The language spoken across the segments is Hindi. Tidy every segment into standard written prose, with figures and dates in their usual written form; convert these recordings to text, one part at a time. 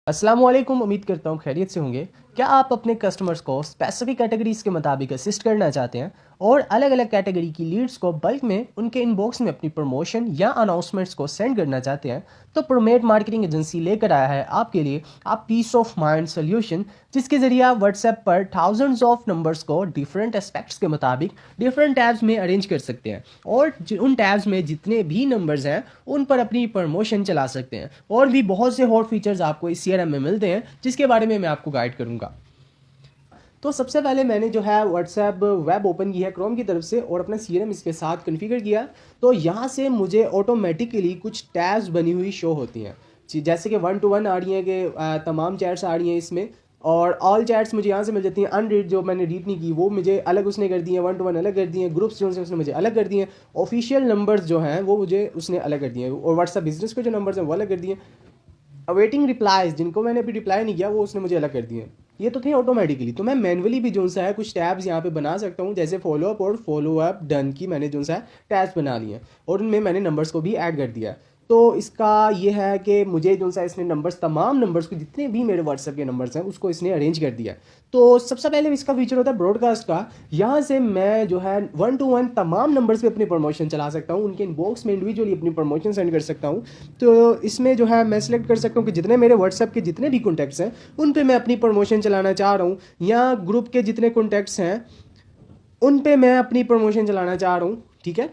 अस्सलाम वालेकुम। उम्मीद करता हूँ खैरियत से होंगे। क्या आप अपने कस्टमर्स को स्पेसिफिक कैटेगरीज के मुताबिक असिस्ट करना चाहते हैं और अलग अलग कैटेगरी की लीड्स को बल्क में उनके इनबॉक्स में अपनी प्रमोशन या अनाउंसमेंट्स को सेंड करना चाहते हैं? तो प्रोमेट मार्केटिंग एजेंसी लेकर आया है आपके लिए आप पीस ऑफ माइंड सोल्यूशन, जिसके ज़रिए आप व्हाट्सएप पर थाउजेंड्स ऑफ नंबर्स को डिफरेंट एस्पेक्ट्स के मुताबिक डिफरेंट टैब्स में अरेंज कर सकते हैं और उन टैब्स में जितने भी नंबर्स हैं उन पर अपनी प्रमोशन चला सकते हैं। और भी बहुत से हॉट फीचर्स आपको इस सीआरएम में मिलते हैं जिसके बारे में मैं आपको गाइड करूंगा। तो सबसे पहले मैंने जो है व्हाट्सएप वेब ओपन की है क्रोम की तरफ से और अपना सीआरएम इसके साथ कॉन्फ़िगर किया। तो यहाँ से मुझे ऑटोमेटिकली कुछ टैब्स बनी हुई शो होती हैं, जैसे कि 1 to 1 आ रही हैं कि तमाम चैट्स आ रही हैं इसमें, और ऑल चैट्स मुझे यहाँ से मिल जाती हैं। अनरीड जो मैंने रीड नहीं की वो मुझे अलग उसने कर दी है, 1 to 1 अलग कर दी हैं। ग्रुप्स जो उसने मुझे अलग कर दिए हैं। ऑफिशियल नंबर्स जो हैं वो मुझे उसने अलग कर दिए हैं और व्हाट्सएप बिजनेस के जो नंबर्स हैं वो अलग कर दिए हैं। अवेटिंग रिप्लाईज जिनको मैंने अभी रिप्लाई नहीं किया वो उसने मुझे अलग कर दिए हैं। ये तो थे ऑटोमेटिकली। तो मैं मैनुअली भी जो सा है कुछ टैब्स यहाँ पे बना सकता हूँ, जैसे फॉलो अप और फॉलो अप डन की मैंने जो सा है टैब्स बना लिए हैं और उनमें मैंने नंबर्स को भी ऐड कर दिया है। तो इसका ये है कि मुझे जो सा इसने नंबर्स, तमाम नंबर्स को जितने भी मेरे व्हाट्सएप के नंबर्स हैं उसको इसने अरेंज कर दिया है। तो सबसे पहले इसका फीचर होता है ब्रॉडकास्ट का। यहाँ से मैं जो है 1 to 1 तमाम नंबर्स पे अपनी प्रमोशन चला सकता हूँ, उनके इनबॉक्स में इंडिविजुअली अपनी प्रमोशन सेंड कर सकता हूँ। तो इसमें जो है मैं सेलेक्ट कर सकता हूँ कि जितने मेरे व्हाट्सएप के जितने भी कॉन्टैक्ट्स हैं उन पे मैं अपनी प्रमोशन चलाना चाह रहा हूँ, या ग्रुप के जितने कॉन्टैक्ट्स हैं उन पे मैं अपनी प्रमोशन चलाना चाह रहा हूँ। ठीक है,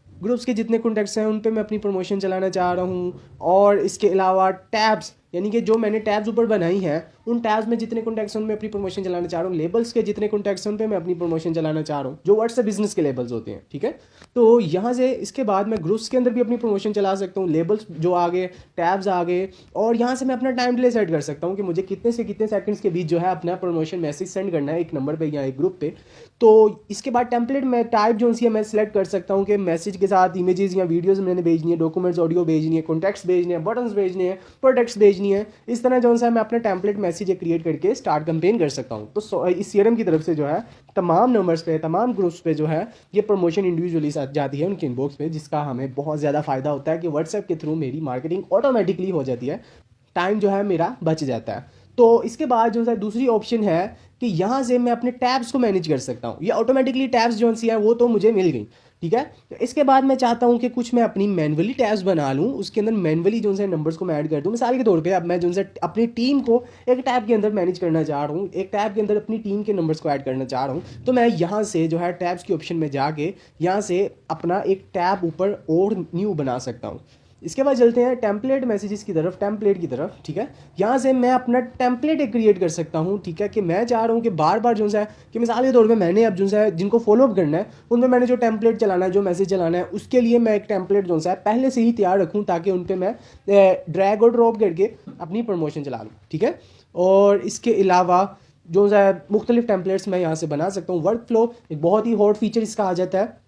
ग्रुप्स के जितने कॉन्टैक्ट्स हैं उन पे मैं अपनी प्रमोशन चलाना चाह रहा हूँ। और इसके अलावा टैब्स, यानी कि जो मैंने टैब्स ऊपर बनाई हैं उन टैब्स में जितने कॉन्टैक्ट्स हैं उनमें अपनी प्रमोशन चलाना चाह रहा हूँ। लेबल्स के जितने कॉन्टैक्ट्स हैं उन पे मैं अपनी प्रमोशन चलाना चाह रहा हूँ, जो व्हाट्सएप बिजनेस के लेबल्स होते हैं। ठीक है, तो यहाँ से इसके बाद मैं ग्रुप्स के अंदर भी अपनी प्रमोशन चला सकता हूँ। लेबल्स जो आ गए, टैब्स आ गए, और यहाँ से मैं अपना टाइम डिले सेट कर सकता हूँ कि मुझे कितने से कितने सेकंड्स के बीच जो है अपना प्रमोशन मैसेज सेंड करना है एक नंबर पे या एक ग्रुप पे। तो इसके बाद टेम्पलेट में टाइप जो सी है मैं सेलेक्ट कर सकता हूँ कि मैसेज के साथ इमेजेस या वीडियोस मैंने भेजनी है, डॉक्यूमेंट्स ऑडियो भेजनी है, कॉन्टैक्ट्स भेजने हैं, बटन्स भेजने हैं, प्रोडक्ट्स भेजनी है। इस तरह जो सा मैं अपना टेम्पलेट मैसेज क्रिएट करके स्टार्ट कैंपेन कर सकता हूँ। तो इस सीआरएम की तरफ से जो है तमाम नंबर्स पे, तमाम ग्रुप्स पे जो है ये प्रमोशन इंडिविजुअली जाती है उनके इनबॉक्स पे, जिसका हमें बहुत ज़्यादा फ़ायदा होता है कि व्हाट्सएप के थ्रू मेरी मार्केटिंग ऑटोमेटिकली हो जाती है, टाइम जो है मेरा बच जाता है। तो इसके बाद जो है दूसरी ऑप्शन है कि यहाँ से मैं अपने टैब्स को मैनेज कर सकता हूँ। ये ऑटोमेटिकली टैब्स जो सी है वो तो मुझे मिल गई। ठीक है, तो इसके बाद मैं चाहता हूँ कि कुछ मैं अपनी मैनुअली टैब्स बना लूँ, उसके अंदर मैनुअली जो है नंबर्स को मैं ऐड कर दूँ। मिसाल के तौर पे अब मैं जो है अपनी टीम को एक टैब के अंदर मैनेज करना चाह रहा हूँ, एक टैब के अंदर अपनी टीम के नंबर्स को ऐड करना चाह रहा हूँ। तो मैं यहाँ से जो है टैब्स की ऑप्शन में जाके यहाँ से अपना एक टैब ऊपर और न्यू बना सकता हूँ। इसके बाद चलते हैं टेम्पलेट मैसेजेस की तरफ, टेम्पलेट की तरफ। ठीक है, यहाँ से मैं अपना टेम्पलेट एक क्रिएट कर सकता हूँ। ठीक है, कि मैं चाह रहा हूँ कि बार बार जो है कि मिसाल के तौर पे मैंने अब जो है जिनको फॉलोअप करना है उनमें मैंने जो टेम्पलेट चलाना है, जो मैसेज चलाना है, उसके लिए मैं एक टेम्पलेट जो है पहले से ही तैयार रखूँ ताकि उन पर मैं ड्रैग और ड्रॉप करके अपनी प्रमोशन चला लूँ। ठीक है, और इसके अलावा जो है मुख्तलिफ टेम्पलेट्स मैं यहाँ से बना सकता हूँ। वर्क फ्लो एक बहुत ही हॉट फीचर इसका आ जाता है।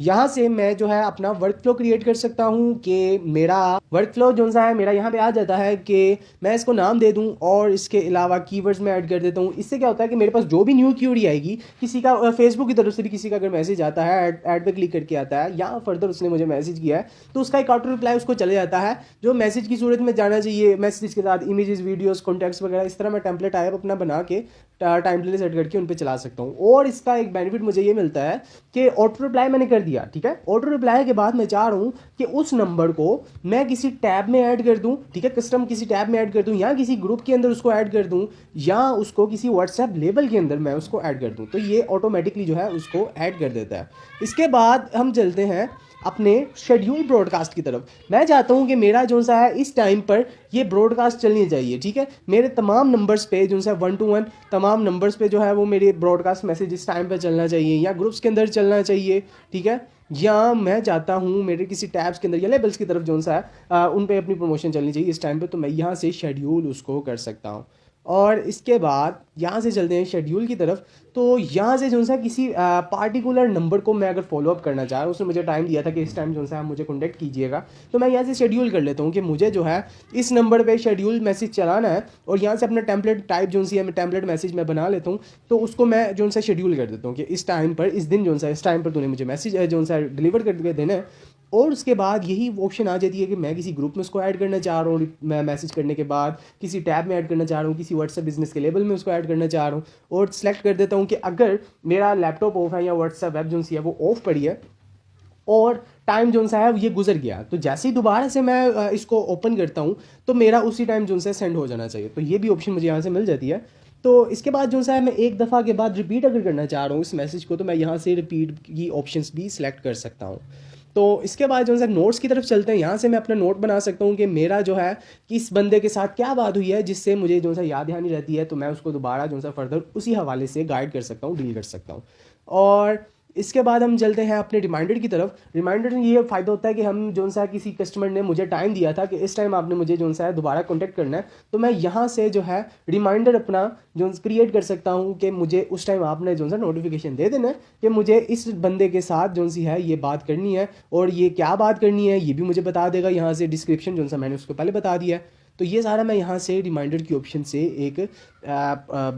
यहाँ से मैं जो है अपना वर्क फ्लो क्रिएट कर सकता हूँ कि मेरा वर्क फ्लो जो सा है मेरा यहाँ पे आ जाता है कि मैं इसको नाम दे दूँ और इसके अलावा कीवर्ड्स में ऐड कर देता हूँ। इससे क्या होता है कि मेरे पास जो भी न्यू क्यूरी आएगी, किसी का फेसबुक की तरफ से भी किसी का अगर मैसेज आता है, ऐड पे क्लिक करके आता है या फर्दर उसने मुझे मैसेज किया है तो उसका एक ऑटो रिप्लाई उसको चले जाता है जो मैसेज की सूरत में जाना चाहिए। मैसेज के साथ इमेजेस, वीडियोस, कॉन्टैक्ट्स वगैरह, इस तरह मैं टेम्पलेट टाइप अपना बना के टाइम डिले सेट करके उन पर चला सकता हूँ। और इसका एक बेनिफिट मुझे ये मिलता है कि ऑटो रिप्लाई मैंने कर दिया। ठीक है, ऑटो रिप्लाई के बाद मैं चाह रहा हूँ कि उस नंबर को मैं किसी टैब में ऐड कर दूँ। ठीक है, कस्टम किसी टैब में ऐड कर दूँ या किसी ग्रुप के अंदर उसको ऐड कर दूँ या उसको किसी व्हाट्सएप लेबल के अंदर मैं उसको ऐड कर दूँ, तो ये ऑटोमेटिकली जो है उसको ऐड कर देता है। इसके बाद हम चलते हैं अपने शेड्यूल ब्रॉडकास्ट की तरफ। मैं चाहता हूँ कि मेरा जो सा है इस टाइम पर ये ब्रॉडकास्ट चलनी चाहिए। ठीक है, मेरे तमाम नंबर्स पे जो सा 1 to 1 तमाम नंबर्स पे जो है वो मेरे ब्रॉडकास्ट मैसेज इस टाइम पे चलना चाहिए या ग्रुप्स के अंदर चलना चाहिए। ठीक है, या मैं चाहता हूँ मेरे किसी टैब्स के अंदर या लेबल्स की तरफ जो सा है उन पे अपनी प्रमोशन चलनी चाहिए इस टाइम पे, तो मैं यहाँ से शेड्यूल उसको कर सकता हूँ। और इसके बाद यहाँ से चलते हैं शेड्यूल की तरफ। तो यहाँ से जो सा किसी पार्टिकुलर नंबर को मैं अगर फॉलोअप करना चाह रहा हूँ, उसने मुझे टाइम दिया था कि इस टाइम जो सा आप मुझे कॉन्टैक्ट कीजिएगा, तो मैं यहाँ से शेड्यूल कर लेता हूँ कि मुझे जो है इस नंबर पे शेड्यूल मैसेज चलाना है और यहाँ से अपना टेम्पलेट टाइप जो सी है मैं टेम्पलेट मैसेज मैं बना लेता हूँ। तो उसको मैं जो सा शेड्यूल कर देता हूँ कि इस टाइम पर, इस दिन जो सा इस टाइम पर तूने मुझे मैसेज जो सा डिलीवर करके देना है। और उसके बाद यही ऑप्शन आ जाती है कि मैं किसी ग्रुप में उसको ऐड करना चाह रहा हूँ, मैं मैसेज करने के बाद किसी टैब में ऐड करना चाह रहा हूँ, किसी व्हाट्सएप बिजनेस के लेवल में उसको ऐड करना चाह रहा हूँ, और सेलेक्ट कर देता हूँ कि अगर मेरा लैपटॉप ऑफ है या व्हाट्सएप वेब जो सी है वो ऑफ पड़ी है और टाइम जो सा है ये गुजर गया, तो जैसे ही दोबारा से मैं इसको ओपन करता हूँ तो मेरा उसी टाइम जो सा सेंड हो जाना चाहिए। तो ये भी ऑप्शन मुझे यहाँ से मिल जाती है। तो इसके बाद जो सा है मैं एक दफ़ा के बाद रिपीट अगर करना चाह रहा हूँ इस मैसेज को, तो मैं यहाँ से रिपीट की ऑप्शंस भी सिलेक्ट कर सकता हूँ। तो इसके बाद जो है नोट्स की तरफ चलते हैं। यहाँ से मैं अपना नोट बना सकता हूँ कि मेरा जो है किस बंदे के साथ क्या बात हुई है जिससे मुझे जो सा याद नहीं रहती है, तो मैं उसको दोबारा जो सा फर्दर उसी हवाले से गाइड कर सकता हूँ, डील कर सकता हूँ। और इसके बाद हम चलते हैं अपने रिमाइंडर की तरफ। रिमाइंडर में ये फ़ायदा होता है कि हम जो सा किसी कस्टमर ने मुझे टाइम दिया था कि इस टाइम आपने मुझे जो सा है दोबारा कॉन्टैक्ट करना है, तो मैं यहाँ से जो है रिमाइंडर अपना जो क्रिएट कर सकता हूँ कि मुझे उस टाइम आपने जो सा नोटिफिकेशन दे देना है कि मुझे इस बंदे के साथ जो सी है ये बात करनी है, और ये क्या बात करनी है ये भी मुझे बता देगा। यहाँ से डिस्क्रिप्शन जो सा मैंने उसको पहले बता दिया है, तो ये सारा मैं यहाँ से रिमाइंडर की ऑप्शन से एक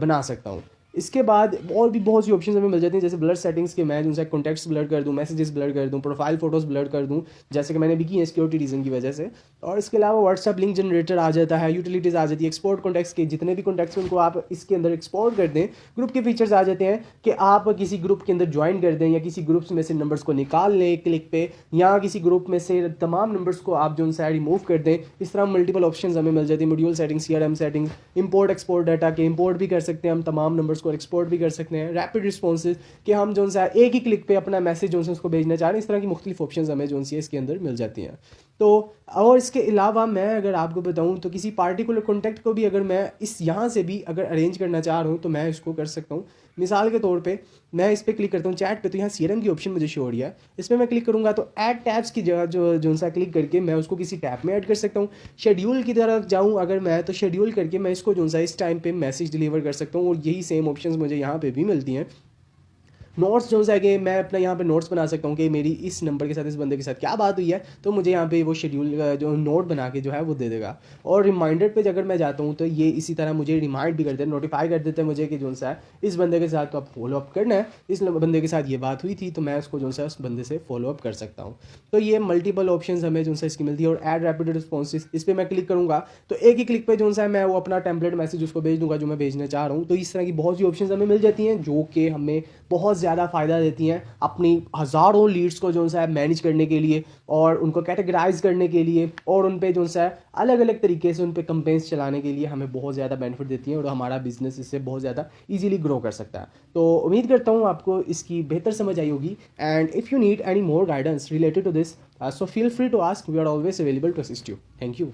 बना सकता हूँ। इसके बाद और भी बहुत सी ऑप्शंस हमें मिल जाती हैं, जैसे ब्लर सेटिंग्स के मैं उनसे कॉन्टैक्ट्स ब्लर कर दूं, मैसेजेस ब्लर कर दूं, प्रोफाइल फोटोज़ ब्लर कर दूं, जैसे कि मैंने भी की है सिक्योरिटी रीज़न की वजह से। और इसके अलावा व्हाट्सएप लिंक जनरेटर आ जाता है, यूटिलिटीज़ आ जाती है, एक्सपोर्ट कॉन्टैक्ट्स के जितने भी कॉन्टैक्ट्स उनको आप इसके अंदर एक्सपोर्ट कर दें। ग्रुप के फीचर्स आ जाते हैं कि आप किसी ग्रुप के अंदर ज्वाइन कर दें या किसी ग्रुप्स में से नंबर्स को निकाल लें एक क्लिक पे, या किसी ग्रुप में से तमाम नंबर्स को आप जो उनसे रिमूव कर दें। इस तरह मल्टीपल ऑप्शंस हमें मिल जाती है, module settings, CRM settings, import export data के इंपोर्ट भी कर सकते हैं हम, तमाम नंबर्स को एक्सपोर्ट भी कर सकते हैं, रैपिड रिस्पॉन्सेज कि हम जो सा एक ही क्लिक पे अपना मैसेज जो उसको भेजना चाह रहे हैं। इस तरह की मुख्तलिफ ऑप्शंस हमें जो सी इसके अंदर मिल जाती हैं। तो और इसके अलावा मैं अगर आपको बताऊं तो किसी पार्टिकुलर कॉन्टैक्ट को भी अगर मैं इस यहाँ से भी अगर अरेंज करना चाह रहा हूँ तो मैं इसको कर सकता हूँ। मिसाल के तौर पे मैं इस पर क्लिक करता हूँ चैट पे, तो यहाँ CRM की ऑप्शन मुझे शो हो रही है, इस पर मैं क्लिक करूँगा तो ऐड टैब्स की जगह जो सा क्लिक करके मैं उसको किसी टैब में ऐड कर सकता हूँ। शेड्यूल की तरफ जाऊँ अगर मैं, तो शेड्यूल करके मैं इसको जो सा इस टाइम पे मैसेज डिलीवर कर सकता हूँ, और यही सेम ऑप्शंस मुझे यहाँ पे भी मिलती हैं। नोट्स जो है कि मैं अपना यहाँ पे नोट्स बना सकता हूँ कि मेरी इस नंबर के साथ इस बंदे के साथ क्या बात हुई है, तो मुझे यहाँ पे वो शेड्यूल जो नोट बना के जो है वो दे देगा। और रिमाइंडर पे अगर मैं जाता हूँ तो ये इसी तरह मुझे रिमाइंड भी कर देते हैं, नोटिफाई कर देते हैं मुझे कि जो सा है इस बंदे के साथ तो आप फॉलो अप करना है, इस बंदे के साथ ये बात हुई थी, तो मैं उसको जो सा उस बंदे से फॉलो अप कर सकता हूँ। तो ये मल्टीपल ऑप्शन हमें जो सा इसकी मिलती है। और ऐड रैपिड रिस्पॉन्सेज, इस पर मैं क्लिक करूँगा तो एक ही क्लिक पे जो सा है मैं वो अपना टेम्पलेट मैसेज उसको भेज दूँगा जो मैं भेजना चाह रहा हूँ। तो इस तरह की बहुत सी ऑप्शन हमें मिल जाती हैं जो कि हमें बहुत ज़्यादा फ़ायदा देती हैं अपनी हज़ारों लीड्स को जो सा है मैनेज करने के लिए, और उनको कैटेगराइज करने के लिए, और उन पे जो सा है अलग अलग तरीके से उन पे कंपेन्स चलाने के लिए हमें बहुत ज़्यादा बेनिफिट देती हैं, और हमारा बिजनेस इससे बहुत ज़्यादा इजीली ग्रो कर सकता है। तो उम्मीद करता हूँ आपको इसकी बेहतर समझ आई होगी। And if you need any more guidance related to this, so feel free to ask, we are always available to assist you. Thank you.